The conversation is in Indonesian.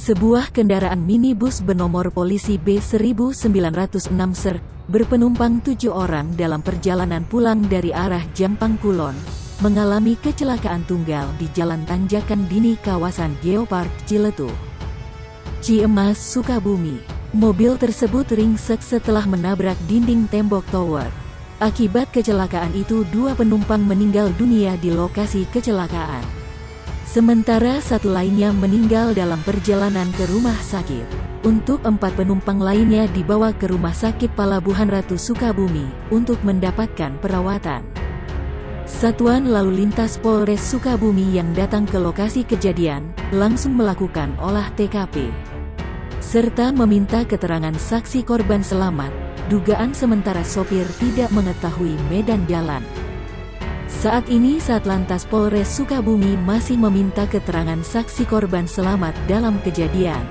Sebuah kendaraan minibus bernomor polisi B1906 Ser, berpenumpang 7 orang dalam perjalanan pulang dari arah Jampang Kulon, mengalami kecelakaan tunggal di Jalan Tanjakan Dini kawasan Geopark Ciletuh, Ciemas, Sukabumi. Mobil tersebut ringsek setelah menabrak dinding tembok tower. Akibat kecelakaan itu 2 penumpang meninggal dunia di lokasi kecelakaan. Sementara 1 lainnya meninggal dalam perjalanan ke rumah sakit. Untuk 4 penumpang lainnya dibawa ke Rumah Sakit Palabuhan Ratu Sukabumi untuk mendapatkan perawatan. Satuan Lalu Lintas Polres Sukabumi yang datang ke lokasi kejadian langsung melakukan olah TKP serta meminta keterangan saksi korban selamat. Dugaan sementara sopir tidak mengetahui medan jalan. Saat ini Satlantas Polres Sukabumi masih meminta keterangan saksi korban selamat dalam kejadian.